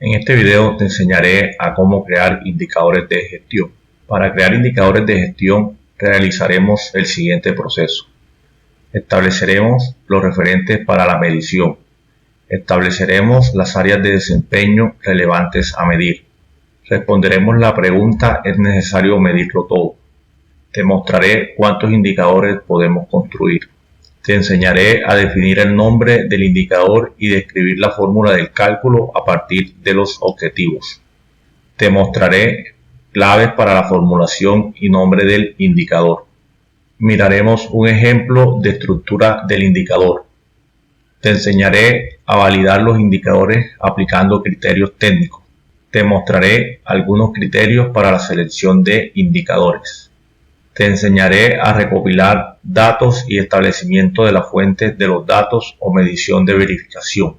En este video te enseñaré a cómo crear indicadores de gestión. Para crear indicadores de gestión realizaremos el siguiente proceso. Estableceremos los referentes para la medición. Estableceremos las áreas de desempeño relevantes a medir. Responderemos la pregunta ¿es necesario medirlo todo? Te mostraré cuántos indicadores podemos construir. Te enseñaré a definir el nombre del indicador y describir la fórmula del cálculo a partir de los objetivos. Te mostraré claves para la formulación y nombre del indicador. Miraremos un ejemplo de estructura del indicador. Te enseñaré a validar los indicadores aplicando criterios técnicos. Te mostraré algunos criterios para la selección de indicadores. Te enseñaré a recopilar datos y establecimiento de la fuente de los datos o medición de verificación.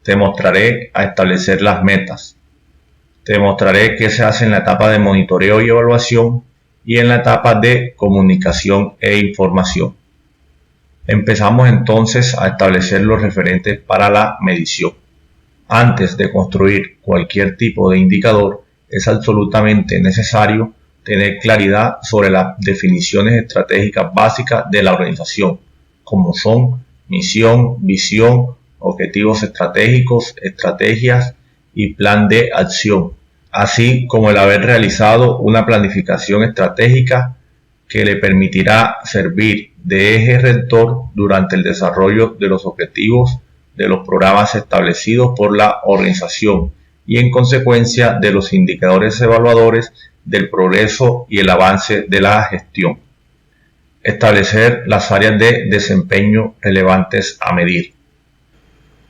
Te mostraré a establecer las metas. Te mostraré qué se hace en la etapa de monitoreo y evaluación y en la etapa de comunicación e información. Empezamos entonces a establecer los referentes para la medición. Antes de construir cualquier tipo de indicador, es absolutamente necesario tener claridad sobre las definiciones estratégicas básicas de la organización, como son misión, visión, objetivos estratégicos, estrategias y plan de acción, así como el haber realizado una planificación estratégica que le permitirá servir de eje rector durante el desarrollo de los objetivos de los programas establecidos por la organización y en consecuencia de los indicadores evaluadores del progreso y el avance de la gestión. Establecer las áreas de desempeño relevantes a medir.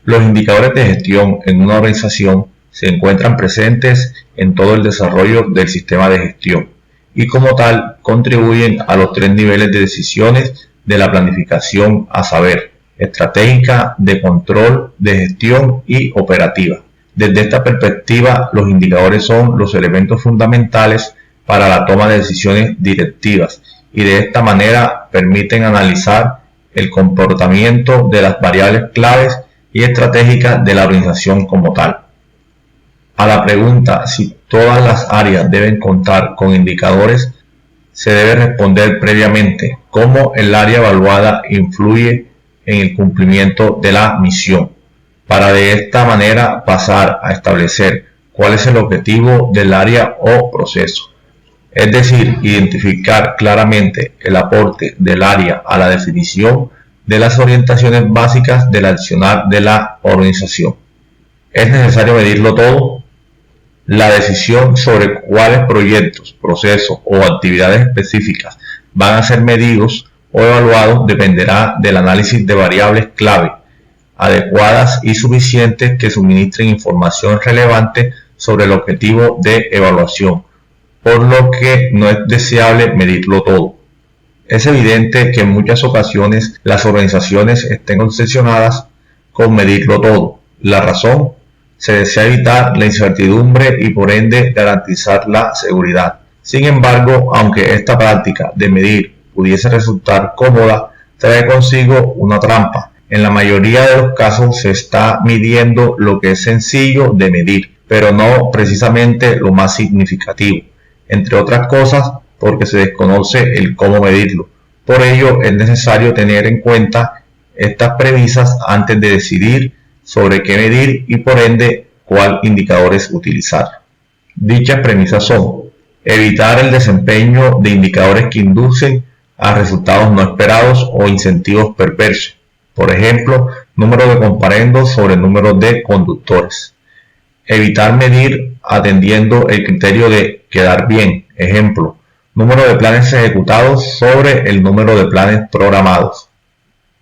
Los indicadores de gestión en una organización se encuentran presentes en todo el desarrollo del sistema de gestión y como tal contribuyen a los tres niveles de decisiones de la planificación, a saber, estratégica, de control, de gestión y operativa. Desde esta perspectiva, los indicadores son los elementos fundamentales para la toma de decisiones directivas y de esta manera permiten analizar el comportamiento de las variables claves y estratégicas de la organización como tal. A la pregunta si todas las áreas deben contar con indicadores, se debe responder previamente cómo el área evaluada influye en el cumplimiento de la misión, para de esta manera pasar a establecer cuál es el objetivo del área o proceso. Es decir, identificar claramente el aporte del área a la definición de las orientaciones básicas del accionar de la organización. ¿Es necesario medirlo todo? La decisión sobre cuáles proyectos, procesos o actividades específicas van a ser medidos o evaluados dependerá del análisis de variables clave adecuadas y suficientes que suministren información relevante sobre el objetivo de evaluación, por lo que no es deseable medirlo todo. Es evidente que en muchas ocasiones las organizaciones estén obsesionadas con medirlo todo. La razón, se desea evitar la incertidumbre y por ende garantizar la seguridad. Sin embargo, aunque esta práctica de medir pudiese resultar cómoda, trae consigo una trampa. En la mayoría de los casos se está midiendo lo que es sencillo de medir, pero no precisamente lo más significativo, entre otras cosas porque se desconoce el cómo medirlo. Por ello es necesario tener en cuenta estas premisas antes de decidir sobre qué medir y por ende cuál indicadores utilizar. Dichas premisas son: evitar el desempeño de indicadores que inducen a resultados no esperados o incentivos perversos. Por ejemplo, número de comparendos sobre número de conductores. Evitar medir atendiendo el criterio de quedar bien. Ejemplo, número de planes ejecutados sobre el número de planes programados.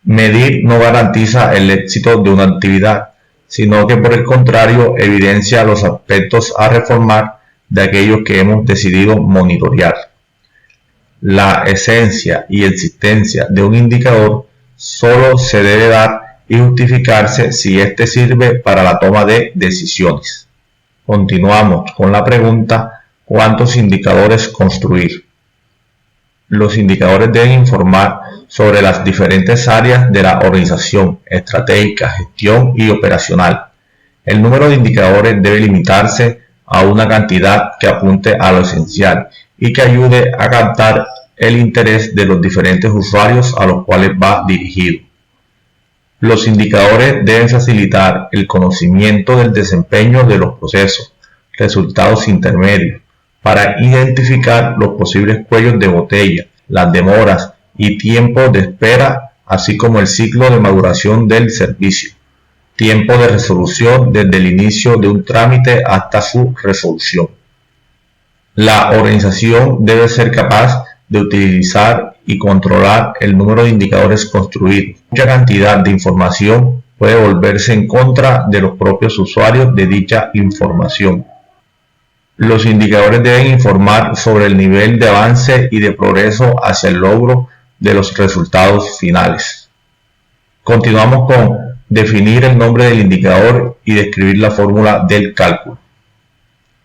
Medir no garantiza el éxito de una actividad, sino que por el contrario evidencia los aspectos a reformar de aquellos que hemos decidido monitorear. La esencia y existencia de un indicador solo se debe dar y justificarse si éste sirve para la toma de decisiones. Continuamos con la pregunta: ¿cuántos indicadores construir? Los indicadores deben informar sobre las diferentes áreas de la organización, estratégica, gestión y operacional. El número de indicadores debe limitarse a una cantidad que apunte a lo esencial y que ayude a captar el interés de los diferentes usuarios a los cuales va dirigido. Los indicadores deben facilitar el conocimiento del desempeño de los procesos, resultados intermedios, para identificar los posibles cuellos de botella, las demoras y tiempos de espera, así como el ciclo de maduración del servicio, tiempo de resolución desde el inicio de un trámite hasta su resolución. La organización debe ser capaz de utilizar y controlar el número de indicadores construidos. Mucha cantidad de información puede volverse en contra de los propios usuarios de dicha información. Los indicadores deben informar sobre el nivel de avance y de progreso hacia el logro de los resultados finales. Continuamos con definir el nombre del indicador y describir la fórmula del cálculo.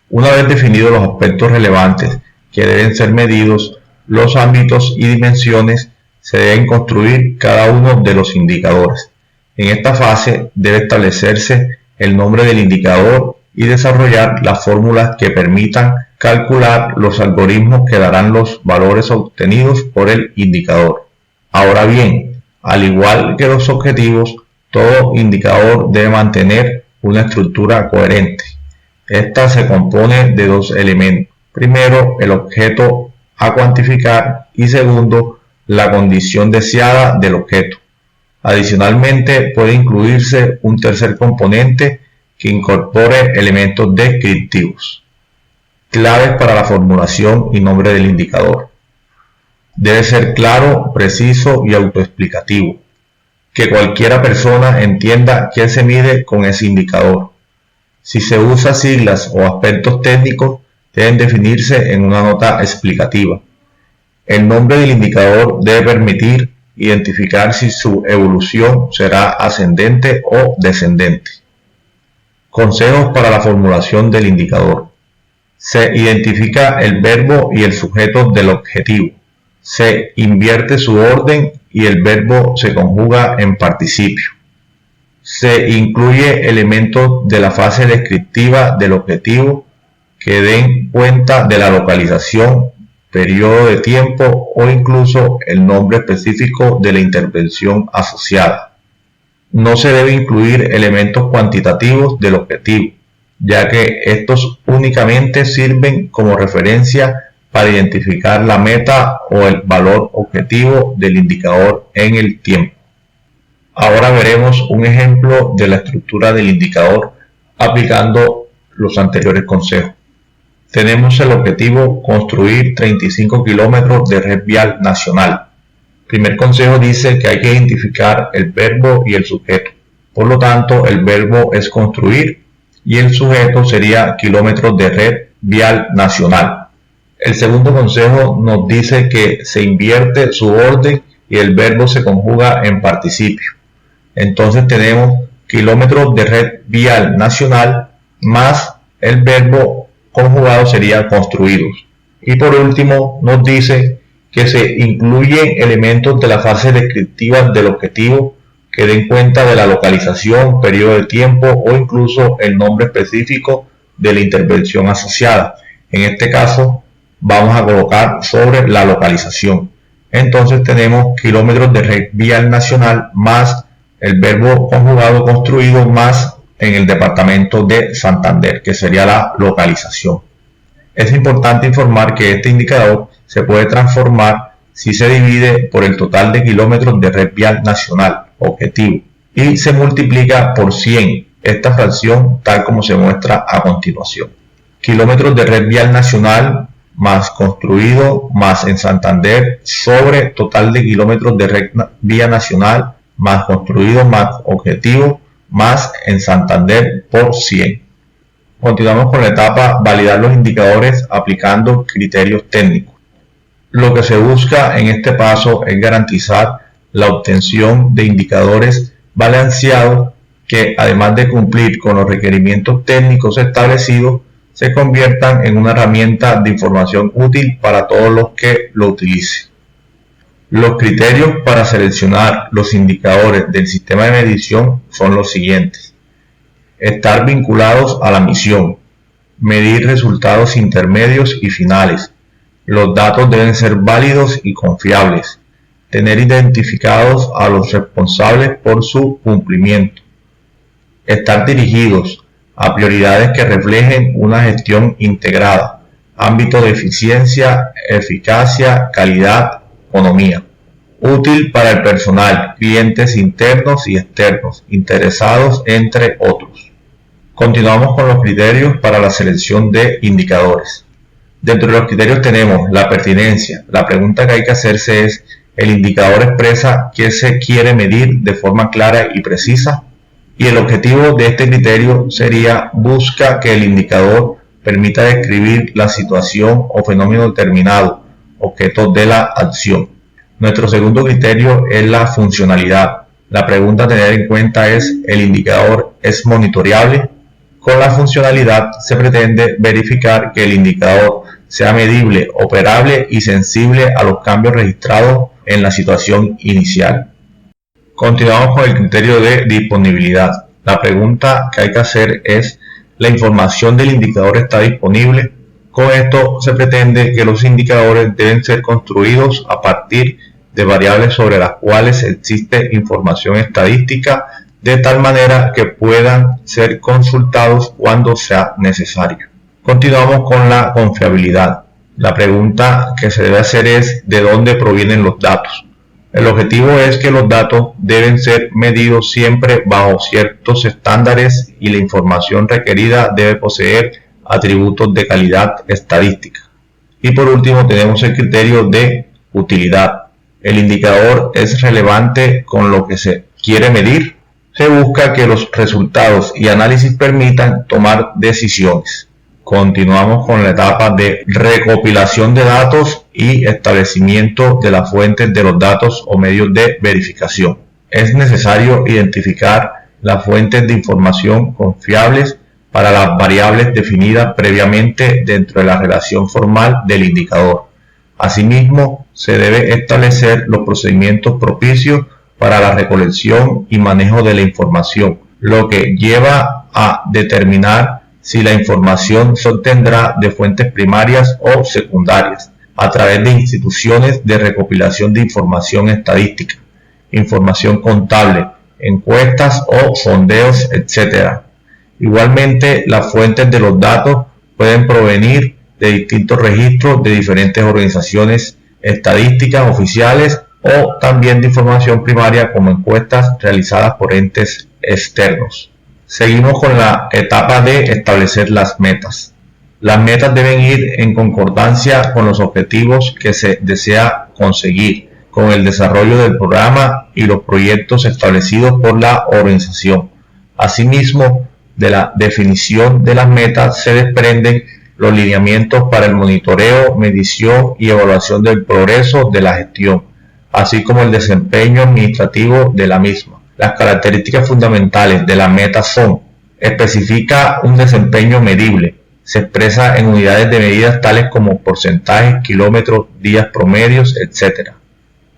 Una vez definidos los aspectos relevantes que deben ser medidos, los ámbitos y dimensiones, se deben construir cada uno de los indicadores. En esta fase debe establecerse el nombre del indicador y desarrollar las fórmulas que permitan calcular los algoritmos que darán los valores obtenidos por el indicador. Ahora bien, al igual que los objetivos, todo indicador debe mantener una estructura coherente. Esta se compone de dos elementos. Primero, el objeto a cuantificar y segundo, la condición deseada del objeto. Adicionalmente, puede incluirse un tercer componente que incorpore elementos descriptivos. Claves para la formulación y nombre del indicador. Debe ser claro, preciso y autoexplicativo. Que cualquiera persona entienda qué se mide con ese indicador. Si se usa siglas o aspectos técnicos, deben definirse en una nota explicativa. El nombre del indicador debe permitir identificar si su evolución será ascendente o descendente. Consejos para la formulación del indicador. Se identifica el verbo y el sujeto del objetivo. Se invierte su orden y el verbo se conjuga en participio. Se incluye elementos de la fase descriptiva del objetivo que den cuenta de la localización, periodo de tiempo o incluso el nombre específico de la intervención asociada. No se debe incluir elementos cuantitativos del objetivo, ya que estos únicamente sirven como referencia para identificar la meta o el valor objetivo del indicador en el tiempo. Ahora veremos un ejemplo de la estructura del indicador aplicando los anteriores consejos. Tenemos el objetivo construir 35 kilómetros de red vial nacional. El primer consejo dice que hay que identificar el verbo y el sujeto. Por lo tanto, el verbo es construir y el sujeto sería kilómetros de red vial nacional. El segundo consejo nos dice que se invierte su orden y el verbo se conjuga en participio. Entonces tenemos kilómetros de red vial nacional más el verbo conjugado sería construidos. Y por último nos dice que se incluyen elementos de la fase descriptiva del objetivo que den cuenta de la localización, periodo de tiempo o incluso el nombre específico de la intervención asociada. En este caso vamos a colocar sobre la localización. Entonces tenemos kilómetros de red vial nacional más el verbo conjugado construido más en el departamento de Santander, que sería la localización. Es importante informar que este indicador se puede transformar si se divide por el total de kilómetros de red vial nacional objetivo y se multiplica por 100 esta fracción tal como se muestra a continuación. Kilómetros de red vial nacional más construido más en Santander sobre total de kilómetros de red vía nacional más construido más objetivo más en Santander por 100. Continuamos con la etapa validar los indicadores aplicando criterios técnicos. Lo que se busca en este paso es garantizar la obtención de indicadores balanceados que, además de cumplir con los requerimientos técnicos establecidos, se conviertan en una herramienta de información útil para todos los que lo utilicen. Los criterios para seleccionar los indicadores del sistema de medición son los siguientes. estar vinculados a la misión, medir resultados intermedios y finales. Los datos deben ser válidos y confiables, tener identificados a los responsables por su cumplimiento, estar dirigidos a prioridades que reflejen una gestión integrada, ámbito de eficiencia, eficacia, calidad, economía. Útil para el personal, clientes internos y externos, interesados, entre otros. Continuamos con los criterios para la selección de indicadores. Dentro de los criterios tenemos la pertinencia. La pregunta que hay que hacerse es: ¿el indicador expresa qué se quiere medir de forma clara y precisa? Y el objetivo de este criterio sería: busca que el indicador permita describir la situación o fenómeno determinado, objeto de la acción. Nuestro segundo criterio es la funcionalidad. La pregunta a tener en cuenta es: ¿el indicador es monitoreable? Con la funcionalidad se pretende verificar que el indicador sea medible, operable y sensible a los cambios registrados en la situación inicial. Continuamos con el criterio de disponibilidad. La pregunta que hay que hacer es: ¿la información del indicador está disponible? Con esto se pretende que los indicadores deben ser construidos a partir de variables sobre las cuales existe información estadística, de tal manera que puedan ser consultados cuando sea necesario. Continuamos con la confiabilidad. La pregunta que se debe hacer es: ¿de dónde provienen los datos? El objetivo es que los datos deben ser medidos siempre bajo ciertos estándares y la información requerida debe poseer atributos de calidad estadística. Y por último tenemos el criterio de utilidad. El indicador es relevante con lo que se quiere medir. Se busca que los resultados y análisis permitan tomar decisiones. Continuamos con la etapa de recopilación de datos y establecimiento de las fuentes de los datos o medios de verificación. Es necesario identificar las fuentes de información confiables para las variables definidas previamente dentro de la relación formal del indicador. Asimismo, se debe establecer los procedimientos propicios para la recolección y manejo de la información, lo que lleva a determinar si la información se obtendrá de fuentes primarias o secundarias, a través de instituciones de recopilación de información estadística, información contable, encuestas o sondeos, etc. Igualmente, las fuentes de los datos pueden provenir de distintos registros de diferentes organizaciones estadísticas oficiales o también de información primaria como encuestas realizadas por entes externos. Seguimos con la etapa de establecer las metas. Las metas deben ir en concordancia con los objetivos que se desea conseguir, con el desarrollo del programa y los proyectos establecidos por la organización. Asimismo, de la definición de las metas se desprenden los lineamientos para el monitoreo, medición y evaluación del progreso de la gestión, así como el desempeño administrativo de la misma. Las características fundamentales de la meta son: especifica un desempeño medible, se expresa en unidades de medidas tales como porcentajes, kilómetros, días promedios, etc.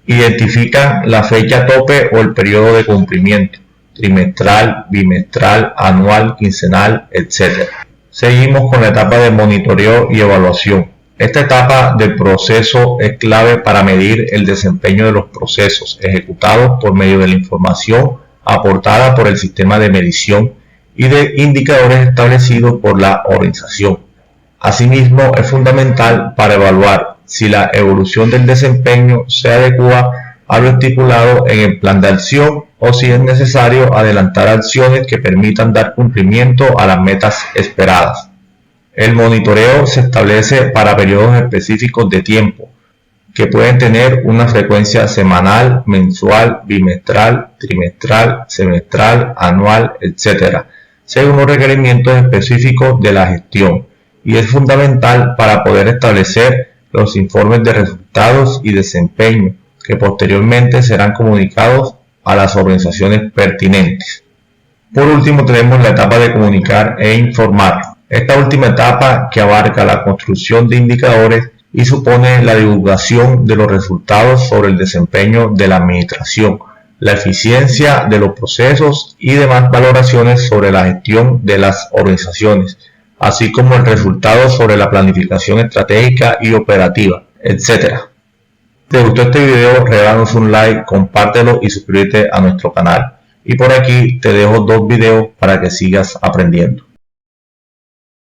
Identifica la fecha tope o el periodo de cumplimiento, trimestral, bimestral, anual, quincenal, etc. Seguimos con la etapa de monitoreo y evaluación. Esta etapa del proceso es clave para medir el desempeño de los procesos ejecutados por medio de la información aportada por el sistema de medición y de indicadores establecidos por la organización. Asimismo, es fundamental para evaluar si la evolución del desempeño se adecua a lo estipulado en el plan de acción o si es necesario adelantar acciones que permitan dar cumplimiento a las metas esperadas. El monitoreo se establece para periodos específicos de tiempo, que pueden tener una frecuencia semanal, mensual, bimestral, trimestral, semestral, anual, etc., según los requerimientos específicos de la gestión, y es fundamental para poder establecer los informes de resultados y desempeño, que posteriormente serán comunicados a las organizaciones pertinentes. Por último, tenemos la etapa de comunicar e informar. Esta última etapa, que abarca la construcción de indicadores y supone la divulgación de los resultados sobre el desempeño de la administración, la eficiencia de los procesos y demás valoraciones sobre la gestión de las organizaciones, así como el resultado sobre la planificación estratégica y operativa, etc. Si te gustó este video, regálanos un like, compártelo y suscríbete a nuestro canal. Y por aquí te dejo 2 videos para que sigas aprendiendo.